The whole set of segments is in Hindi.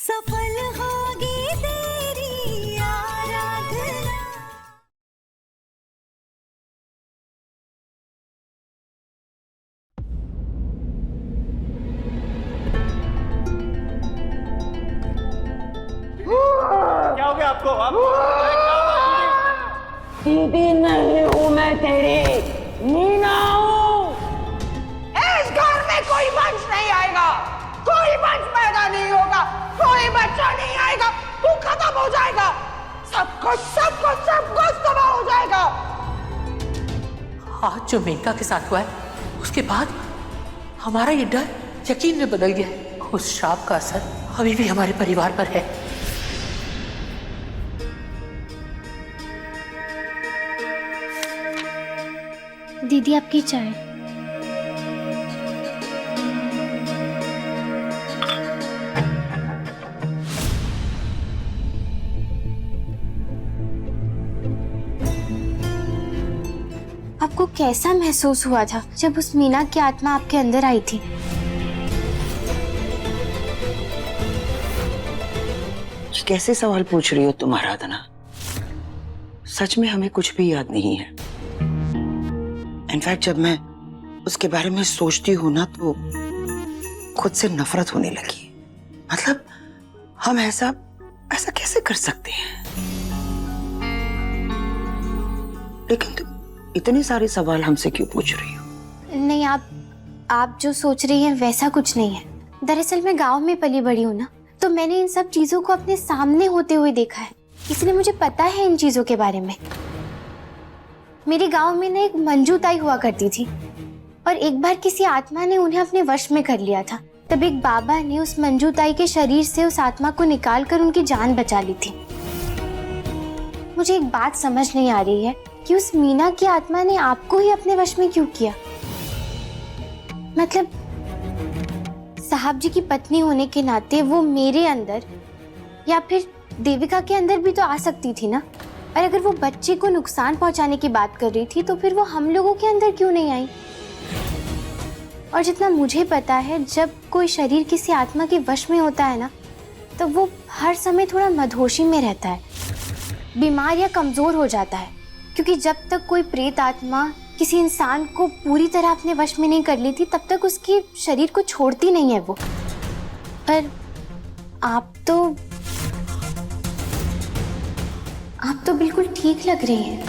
सफल होगी तेरी आराधना। क्या हो गया आपको? दीदी नहीं हूँ मैं तेरी, मीना हूँ। इस घर में कोई वंश नहीं आएगा, कोई वंश पैदा नहीं होगा, कोई बच्चा नहीं आएगा, तू खत्म हो जाएगा, सब कुछ तबाह हो जाएगा। आज जो मेनका के साथ हुआ है उसके बाद हमारा ये डर यकीन में बदल गया है। उस श्राप का असर अभी भी हमारे परिवार पर है। दीदी आपकी चाय। आपको कैसा महसूस हुआ था जब उस मीना की आत्मा आपके अंदर आई थी? कैसे सवाल पूछ रही हो तुम आराधना? सच में हमें कुछ भी याद नहीं है। इनफैक्ट जब मैं उसके बारे में सोचती हूँ ना तो खुद से नफरत होने लगी। मतलब हम ऐसा कैसे कर सकते हैं? लेकिन तुम इतने सारे सवाल हमसे क्यों पूछ रही हो? नहीं, आप जो सोच रही हैं वैसा कुछ नहीं है। दरअसल मैं गांव में पली बड़ी हूँ ना, तो मैंने इन सब चीजों को अपने सामने होते हुए देखा है, इसलिए मुझे पता है इन चीजों के बारे में। मेरे गांव में ना एक मंजू ताई हुआ करती थी और एक बार किसी आत्मा ने उन्हें अपने वश में कर लिया था। तब एक बाबा ने उस मंजू ताई के शरीर से उस आत्मा को निकाल कर उनकी जान बचा ली थी। मुझे एक बात समझ नहीं आ रही है कि उस मीना की आत्मा ने आपको ही अपने वश में क्यों किया? मतलब साहब जी की पत्नी होने के नाते वो मेरे अंदर या फिर देविका के अंदर भी तो आ सकती थी ना। और अगर वो बच्चे को नुकसान पहुंचाने की बात कर रही थी तो फिर वो हम लोगों के अंदर क्यों नहीं आई? और जितना मुझे पता है, जब कोई शरीर किसी आत्मा के वश में होता है ना, तो वो हर समय थोड़ा मदहोशी में रहता है, बीमार या कमजोर हो जाता है। क्योंकि जब तक कोई प्रेत आत्मा किसी इंसान को पूरी तरह अपने वश में नहीं कर लेती, तब तक उसके शरीर को छोड़ती नहीं है वो। पर आप तो बिल्कुल ठीक लग रही हैं।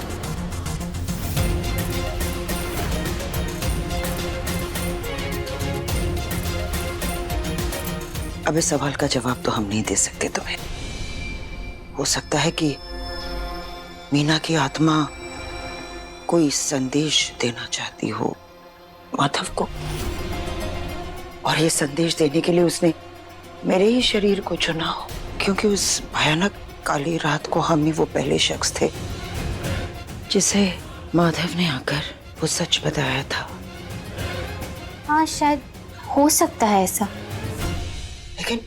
अब इस सवाल का जवाब तो हम नहीं दे सकते तुम्हें। हो सकता है कि मीना की आत्मा कोई संदेश देना चाहती हो माधव को, और ये संदेश देने के लिए उसने मेरे ही शरीर को चुना हो, क्योंकि उस भयानक काली रात को हम ही वो पहले शख्स थे जिसे माधव ने आकर वो सच बताया था। हाँ, शायद हो सकता है ऐसा। लेकिन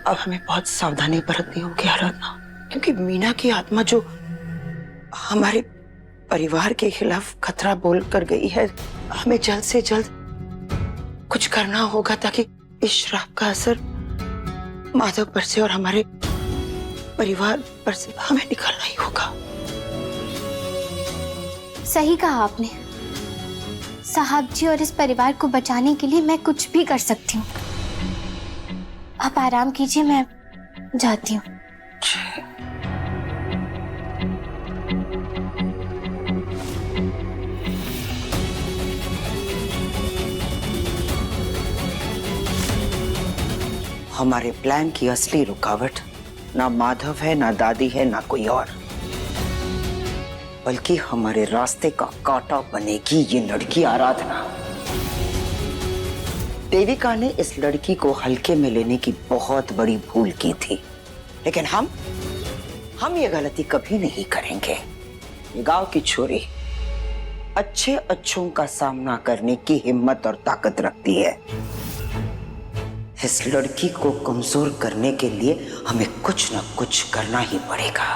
अब हमें बहुत सावधानी बरतनी होगी आराधना, क्योंकि मीना की आत्मा जो हमारे परिवार के खिलाफ खतरा बोल कर गई है, हमें जल्द से जल्द कुछ करना होगा ताकि इस श्राप का असर माधव पर से और हमारे परिवार पर से हमें निकालना ही होगा। सही कहा आपने। साहब जी और इस परिवार को बचाने के लिए मैं कुछ भी कर सकती हूँ। आप आराम कीजिए, मैं जाती हूँ। हमारे प्लान की असली रुकावट ना माधव है, ना दादी है, ना कोई और, बल्कि हमारे रास्ते का कांटा बनेगी ये लड़की आराधना। देविका ने इस लड़की को हल्के में लेने की बहुत बड़ी भूल की थी, लेकिन हम ये गलती कभी नहीं करेंगे। ये गांव की छोरी अच्छों का सामना करने की हिम्मत और ताकत रखती है। इस लड़की को कमजोर करने के लिए हमें कुछ न कुछ करना ही पड़ेगा।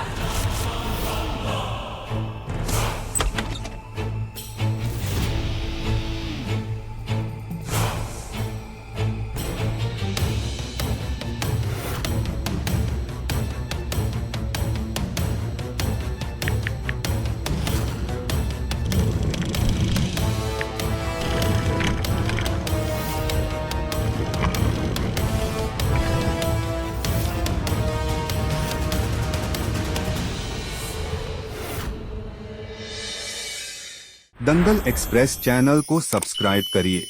दंगल एक्सप्रेस चैनल को सब्सक्राइब करिए।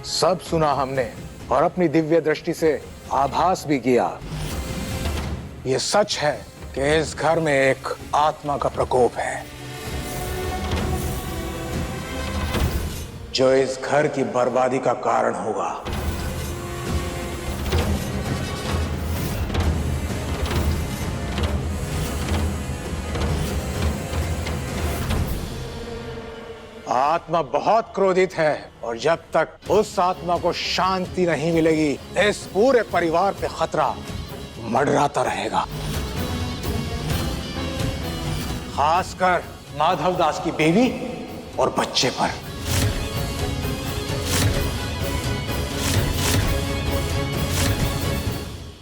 सब सुना हमने और अपनी दिव्य दृष्टि से आभास भी किया। ये सच है कि इस घर में एक आत्मा का प्रकोप है जो इस घर की बर्बादी का कारण होगा। आत्मा बहुत क्रोधित है और जब तक उस आत्मा को शांति नहीं मिलेगी इस पूरे परिवार पे खतरा मंडराता रहेगा, खासकर माधव दास की बीवी और बच्चे पर।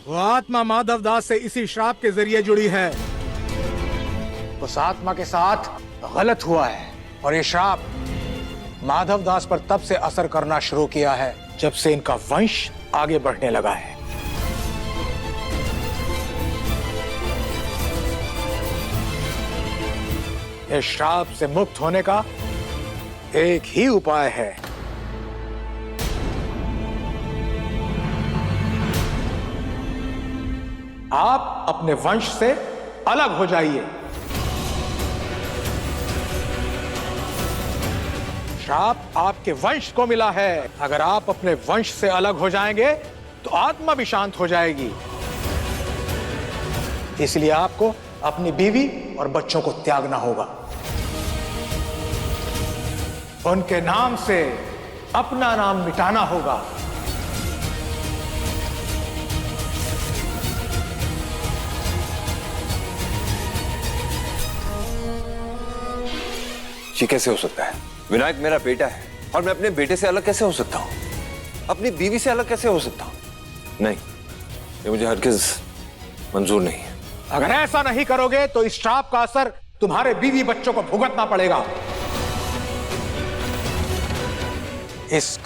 वो आत्मा माधव दास से इसी श्राप के जरिए जुड़ी है। उस आत्मा के साथ गलत हुआ है और ये श्राप माधव दास पर तब से असर करना शुरू किया है जब से इनका वंश आगे बढ़ने लगा है। इस श्राप से मुक्त होने का एक ही उपाय है, आप अपने वंश से अलग हो जाइए। श्राप आपके वंश को मिला है। अगर आप अपने वंश से अलग हो जाएंगे तो आत्मा भी शांत हो जाएगी। इसलिए आपको अपनी बीवी और बच्चों को त्यागना होगा। उनके नाम से अपना नाम मिटाना होगा। ये कैसे हो सकता है? विनायक मेरा बेटा है और मैं अपने बेटे से अलग कैसे हो सकता हूँ? अपनी बीवी से अलग कैसे हो सकता हूँ? नहीं, ये मुझे हरगिज मंजूर नहीं है। अगर ऐसा नहीं करोगे तो इस श्राप का असर तुम्हारे बीवी बच्चों को भुगतना पड़ेगा। इस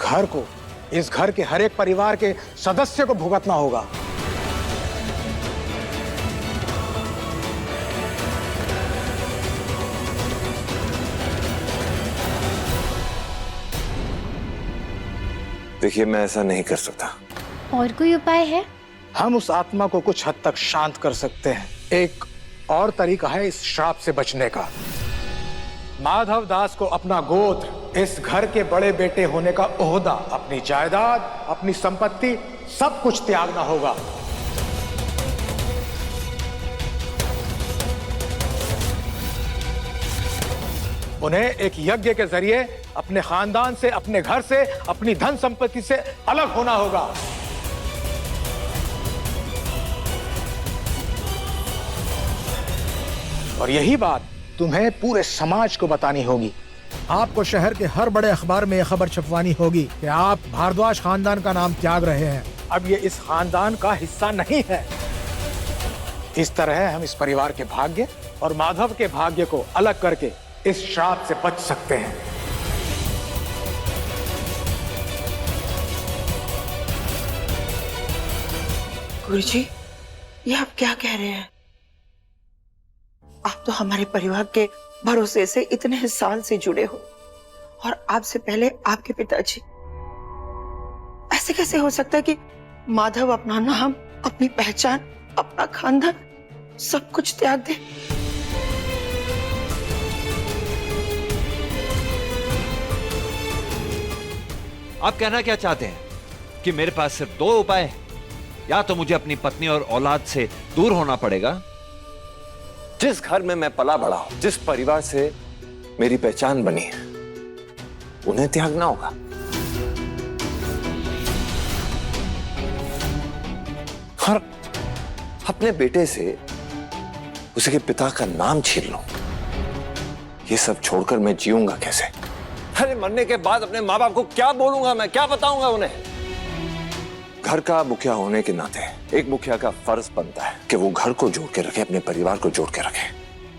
घर के हर एक परिवार के सदस्य को भुगतना होगा। देखिए, मैं ऐसा नहीं कर सकता। और कोई उपाय है? हम उस आत्मा को कुछ हद तक शांत कर सकते हैं। एक और तरीका है इस श्राप से बचने का। माधव दास को अपना गोत्र, इस घर के बड़े बेटे होने का ओहदा, अपनी जायदाद, अपनी संपत्ति, सब कुछ त्यागना होगा। उन्हें एक यज्ञ के जरिए अपने खानदान से, अपने घर से, अपनी धन संपत्ति से अलग होना होगा। और यही बात तुम्हें पूरे समाज को बतानी होगी। आपको शहर के हर बड़े अखबार में यह खबर छपवानी होगी कि आप भारद्वाज खानदान का नाम त्याग रहे हैं। अब ये इस खानदान का हिस्सा नहीं है। इस तरह हम इस परिवार के भाग्य और माधव के भाग्य को अलग करके इस श्राप से बच सकते हैं। गुरुजी, ये आप क्या कह रहे हैं? आप तो हमारे परिवार के भरोसे से इतने साल से जुड़े हो और आपसे पहले आपके पिताजी। ऐसे कैसे हो सकता है कि माधव अपना नाम, अपनी पहचान, अपना खानदान सब कुछ त्याग दे? आप कहना क्या चाहते हैं कि मेरे पास सिर्फ दो उपाय हैं? या तो मुझे अपनी पत्नी और औलाद से दूर होना पड़ेगा। जिस घर में मैं पला बड़ा हूं, जिस परिवार से मेरी पहचान बनी है, उन्हें त्यागना होगा। और अपने बेटे से उसके पिता का नाम छीन लूं, ये सब छोड़कर मैं जीऊंगा कैसे? अरे मरने के बाद अपने माँ बाप को क्या बोलूंगा मैं, क्या बताऊंगा उन्हें? घर का मुखिया होने के नाते एक मुखिया का फर्ज बनता है कि वो घर को जोड़ के रखे, अपने परिवार को जोड़ के रखे,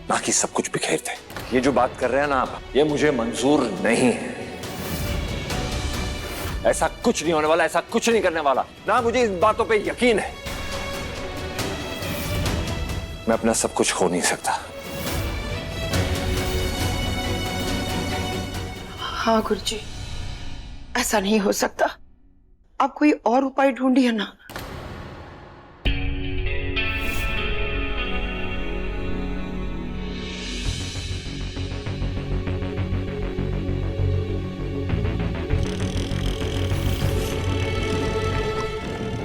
ना कि सब कुछ बिखेर दे। ये जो बात कर रहे हैं ना आप, ये मुझे मंजूर नहीं है। ऐसा कुछ नहीं होने वाला, ऐसा कुछ नहीं करने वाला, ना मुझे इन बातों पे यकीन है। मैं अपना सब कुछ खो नहीं सकता। हाँ गुरुजी, ऐसा नहीं हो सकता। आप कोई और उपाय ढूंढिए ना।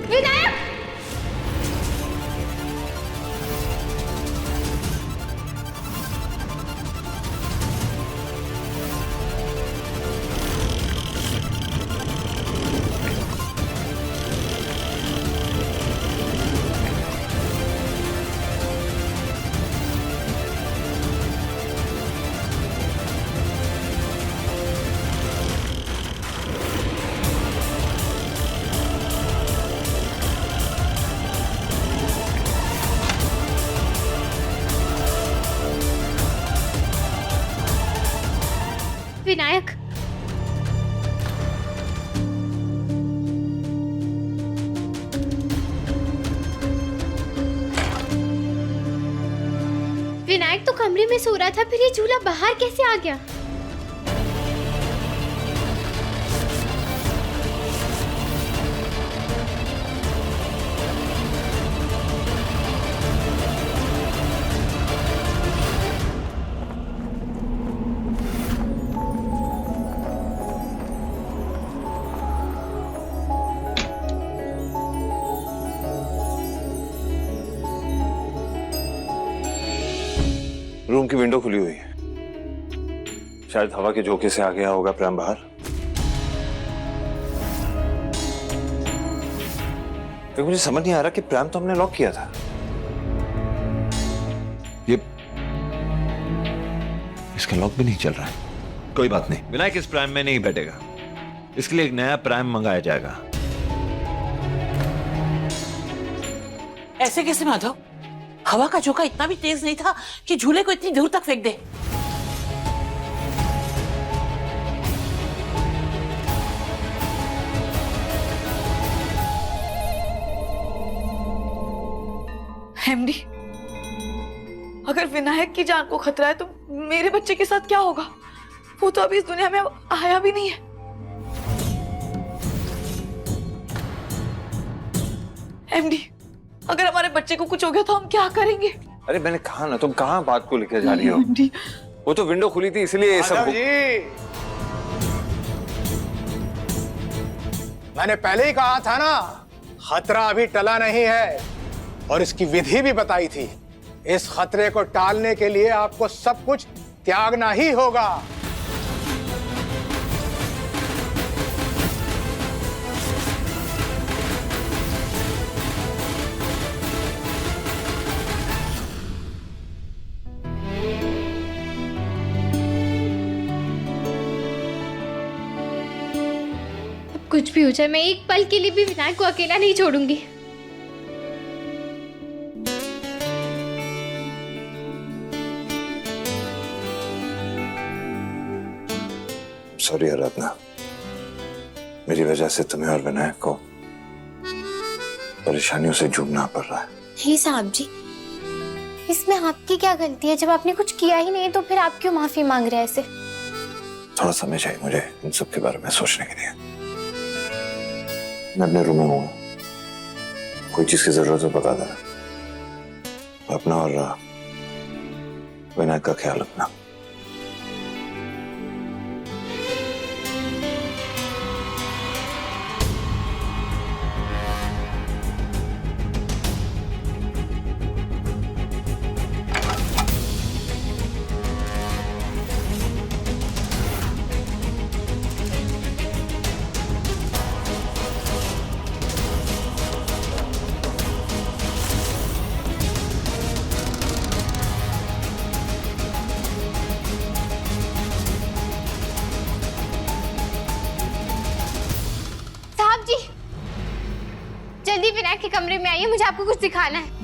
विनायक! विनायक! विनायक तो कमरे में सो रहा था, फिर ये झूला बाहर कैसे आ गया? रूम की विंडो खुली हुई है, शायद हवा के झोंके से आ गया होगा प्रेम बाहर। तो मुझे समझ नहीं आ रहा कि प्रेम तो हमने लॉक किया था। ये इसका लॉक भी नहीं चल रहा है। कोई बात नहीं, विनायक इस प्राइम में नहीं बैठेगा। इसके लिए एक नया प्राइम मंगाया जाएगा। ऐसे कैसे माधव? हवा का झोंका इतना भी तेज नहीं था कि झूले को इतनी दूर तक फेंक दे। एमडी, अगर विनायक की जान को खतरा है तो मेरे बच्चे के साथ क्या होगा? वो तो अभी इस दुनिया में आया भी नहीं है। एमडी, अगर हमारे बच्चे को कुछ हो गया तो हम क्या करेंगे? अरे मैंने कहा ना, तुम कहाँ बात को लेकर जा रही हो? एमडी, वो तो विंडो खुली थी इसलिए ये सब। मैंने पहले ही कहा था ना, खतरा अभी टला नहीं है और इसकी विधि भी बताई थी। इस खतरे को टालने के लिए आपको सब कुछ त्यागना ही होगा। कुछ भी हो जाए, मैं एक पल के लिए भी विनायक को अकेला नहीं छोड़ूंगी। सॉरी आराधना, मेरी वजह से तुम्हें और विनायक को परेशानियों से जूझना पड़ रहा है। नहीं साहब जी, इसमें आपकी क्या गलती है? जब आपने कुछ किया ही नहीं तो फिर आप क्यों माफी मांग रहे हैं ऐसे? थोड़ा समय चाहिए मुझे इन सब के बारे में सोचने के लिए। मैं अपने रूम में हूँ, कोई चीज की जरूरत हो बता देना। अपना और विनायक का ख्याल रखना। जल्दी विनायक के कमरे में आइए, मुझे आपको कुछ दिखाना है।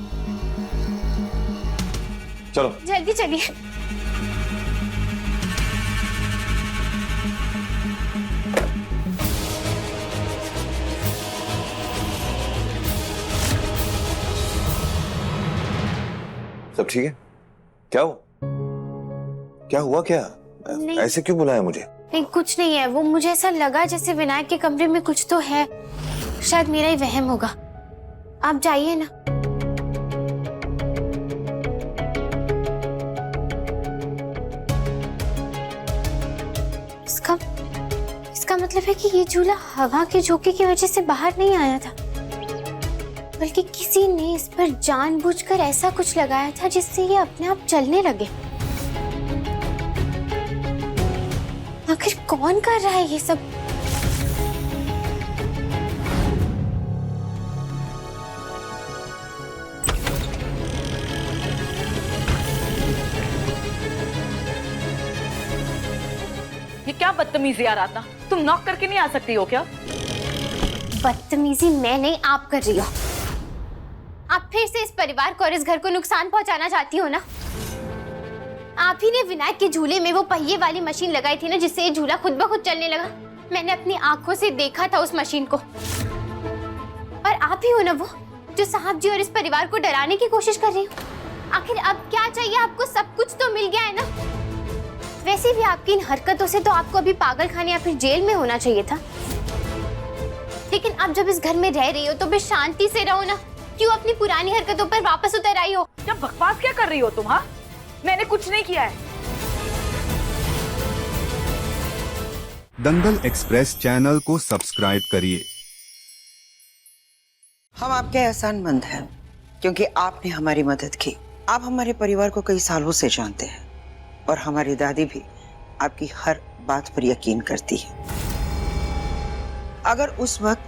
चलो जल्दी चलिए। सब ठीक है? क्या हुआ? क्या हुआ क्या? नहीं। ऐसे क्यों बुलाया मुझे? नहीं कुछ नहीं है, वो मुझे ऐसा लगा जैसे विनायक के कमरे में कुछ तो है, शायद मेरा ही वहम होगा। आप जाइए ना। इसका मतलब है कि ये झूला हवा के झोंके की वजह से बाहर नहीं आया था, बल्कि किसी ने इस पर जानबूझकर ऐसा कुछ लगाया था जिससे ये अपने आप चलने लगे। आखिर कौन कर रहा है ये सब? ये क्या बदतमीजी आराधना, तुम नॉक करके नहीं आ सकती हो क्या? बदतमीजी मैं नहीं, आप कर रही हो। आप फिर से इस परिवार को और इस घर को नुकसान पहुंचाना चाहती हो ना? आप ही ने विनायक के झूले में वो पहिए वाली मशीन लगाई थी ना, जिससे ये झूला खुद ब खुद चलने लगा। मैंने अपनी आंखों से देखा था उस मशीन को। और आप ही हो ना वो जो साहब जी और इस परिवार को डराने की कोशिश कर रही हो। आखिर अब क्या चाहिए आपको? सब कुछ तो मिल गया है ना। वैसे भी आपकी इन हरकतों से तो आपको अभी पागल खाने या फिर जेल में होना चाहिए था। लेकिन अब जब इस घर में रह रही हो तो बस शांति से रहो ना। क्यों अपनी पुरानी हरकतों पर वापस उतर आई हो? क्या बकवास क्या कर रही हो तुम? हाँ, मैंने कुछ नहीं किया है। दंगल एक्सप्रेस चैनल को सब्सक्राइब करिए। हम आपके एहसानमंद हैं क्योंकि आपने हमारी मदद की। आप हमारे परिवार को कई सालों से जानते हैं और हमारी दादी भी आपकी हर बात पर यकीन करती है। अगर उस वक्त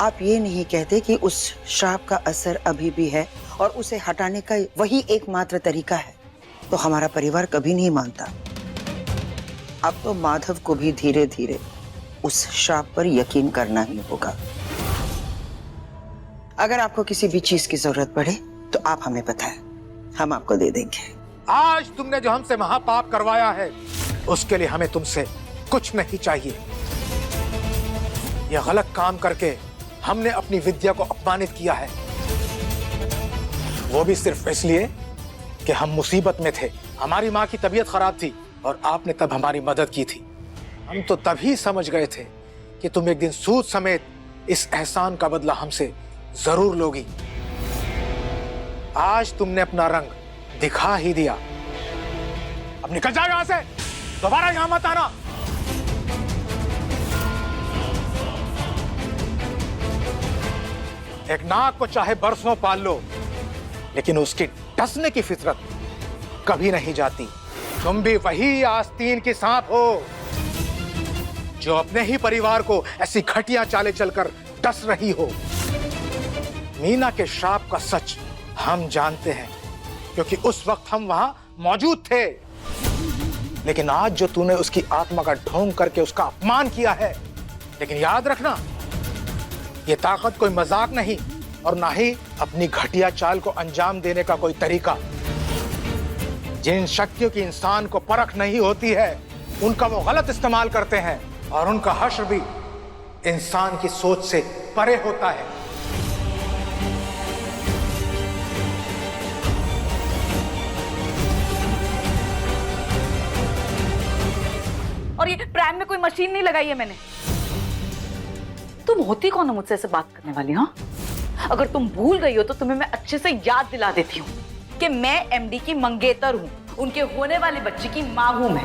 आप ये नहीं कहते कि उस श्राप का असर अभी भी है और उसे हटाने का वही एकमात्र तरीका है, तो हमारा परिवार कभी नहीं मानता। अब तो माधव को भी धीरे धीरे उस श्राप पर यकीन करना ही होगा। अगर आपको किसी भी चीज की जरूरत पड़े तो आप हमें बताएं, हम आपको दे देंगे। आज तुमने जो हमसे महापाप करवाया है उसके लिए हमें तुमसे कुछ नहीं चाहिए। यह गलत काम करके हमने अपनी विद्या को अपमानित किया है, वो भी सिर्फ इसलिए कि हम मुसीबत में थे। हमारी माँ की तबीयत खराब थी और आपने तब हमारी मदद की थी। हम तो तभी समझ गए थे कि तुम एक दिन सूद समेत इस एहसान का बदला हमसे जरूर लोगी। आज तुमने अपना रंग दिखा ही दिया। अब निकल जाओ यहां से, दोबारा यहां मत आना। एक नाग को चाहे बरसों पाल लो, लेकिन उसकी डसने की फितरत कभी नहीं जाती। तुम भी वही आस्तीन की सांप हो जो अपने ही परिवार को ऐसी घटिया चालें चलकर डस रही हो। मीना के श्राप का सच हम जानते हैं क्योंकि उस वक्त हम वहां मौजूद थे। लेकिन आज जो तूने उसकी आत्मा का ढोंग करके उसका अपमान किया है, लेकिन याद रखना ये ताकत कोई मजाक नहीं और ना ही अपनी घटिया चाल को अंजाम देने का कोई तरीका। जिन शक्तियों की इंसान को परख नहीं होती है उनका वो गलत इस्तेमाल करते हैं और उनका हश्र भी इंसान की सोच से परे होता है। और ये प्राइम में कोई मशीन नहीं लगाई है मैंने। तुम होती कौन हो मुझसे ऐसे बात करने वाली? हाँ, अगर तुम भूल गई हो तो तुम्हें मैं अच्छे से याद दिला देती हूँ कि मैं एमडी की मंगेतर हूँ, उनके होने वाले बच्चे की माँ हूँ मैं,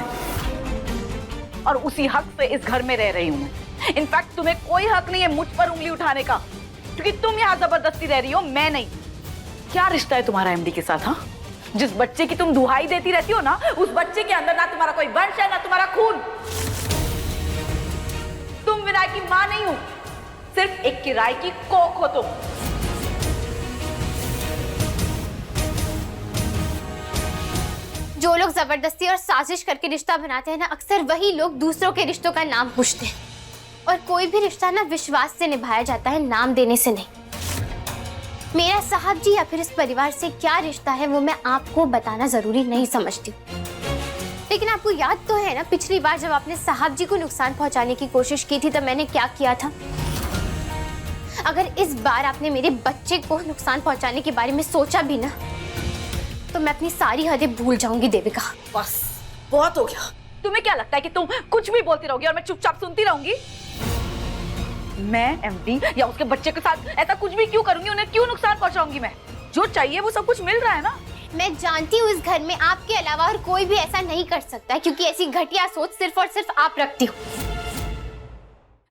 और उसी हक से इस घर में रह रही हूँ मैं। इनफैक्ट तुम्हें कोई हक नहीं है मुझ पर उंगली उठाने का, क्योंकि तुम यहाँ जबरदस्ती रह रही हो, मैं नहीं। क्या रिश्ता है तुम्हारा एमडी के साथ? हाँ, जिस बच्चे की तुम दुहाई देती रहती हो ना, उस बच्चे के अंदर ना तुम्हारा कोई वंश है ना तुम्हारा खून। तुम विनायक की माँ नहीं हो, सिर्फ एक किराए की कोख हो तुम। जो लोग जबरदस्ती और साजिश करके रिश्ता बनाते हैं ना, अक्सर वही लोग दूसरों के रिश्तों का नाम पूछते हैं। और कोई भी रिश्ता ना विश्वास से निभाया जाता है, नाम देने से नहीं। मेरा साहब जी या फिर इस परिवार से क्या रिश्ता है वो मैं आपको बताना जरूरी नहीं समझती, लेकिन आपको याद तो है ना पिछली बार जब आपने साहब जी को नुकसान पहुंचाने की कोशिश की थी तब मैंने क्या किया था। अगर इस बार आपने मेरे बच्चे को नुकसान पहुंचाने के बारे में सोचा भी ना तो मैं अपनी सारी हदें भूल जाऊंगी देविका। बस बहुत हो गया। तुम्हें क्या लगता है कि तुम कुछ भी बोलती रहोगी और मैं चुपचाप सुनती रहूंगी? मैं एमडी या उसके बच्चे के साथ ऐसा कुछ भी क्यों करूंगी? उन्हें क्यों नुकसान पहुंचाऊंगी? मैं जो चाहिए वो सब कुछ मिल रहा है ना। मैं जानती हूँ इस घर में आपके अलावा और कोई भी ऐसा नहीं कर सकता है, क्योंकि ऐसी घटिया सोच सिर्फ और सिर्फ आप रखती हो।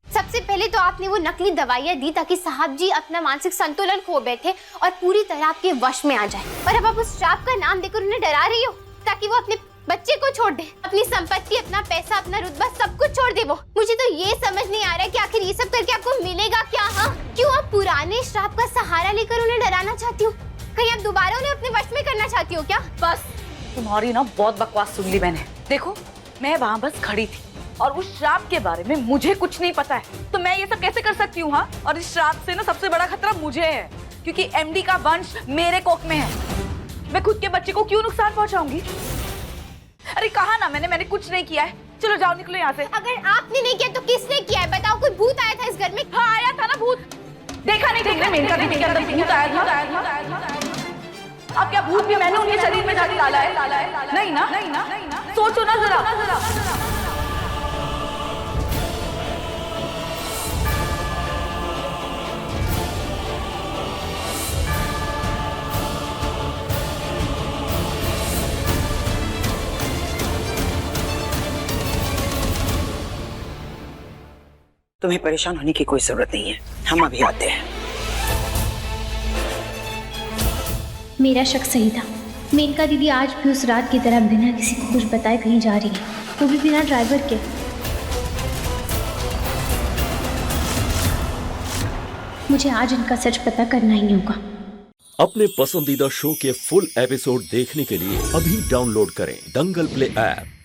सबसे पहले तो आपने वो नकली दवाइयाँ दी ताकि साहब जी अपना मानसिक संतुलन खो बैठे और पूरी तरह आपके वश में आ जाए, और अब आप उस श्राप का नाम देकर उन्हें डरा रही हो ताकि वो अपने बच्चे को छोड़ दे, अपनी संपत्ति, अपना पैसा, अपना रुतबा सब कुछ छोड़ दे। वो मुझे तो ये समझ नहीं आ रहा है कि आखिर ये सब करके आपको मिलेगा क्या? हाँ, क्यों आप पुराने श्राप का सहारा लेकर उन्हें डराना चाहती हो? कहीं आप दोबारा उन्हें अपने वश में करना चाहती हो क्या? बस तुम्हारी ना बहुत बकवास सुन ली मैंने। देखो मैं वहाँ बस खड़ी थी और उस श्राप के बारे में मुझे कुछ नहीं पता है, तो मैं ये सब कैसे कर सकती हूँ? हाँ, और इस श्राप से ना सबसे बड़ा खतरा मुझे है, क्योंकि एमडी का वंश मेरे कोख में है। मैं खुद के बच्चे को क्यों नुकसान पहुँचाऊंगी? अरे कहा ना मैंने कुछ नहीं किया है। चलो जाओ, निकलो यहाँ से। अगर आपने नहीं किया तो किसने किया है? बताओ, कोई भूत आया था इस घर में? हाँ आया था ना भूत। देखा नहीं तुमने मेनका दीदी के अंदर भूत आया था? अब क्या भूत भी मैंने उनके शरीर में जाके डाला है? नहीं ना, सोचो ना जरा। तुम्हें परेशान होने की कोई जरूरत नहीं है, हम अभी आते हैं। मेरा शक सही था। मेनका दीदी आज भी उस रात की तरह बिना किसी को कुछ बताए कहीं जा रही है, वो भी बिना ड्राइवर के। मुझे आज इनका सच पता करना ही होगा। अपने पसंदीदा शो के फुल एपिसोड देखने के लिए अभी डाउनलोड करें दंगल प्ले ऐप।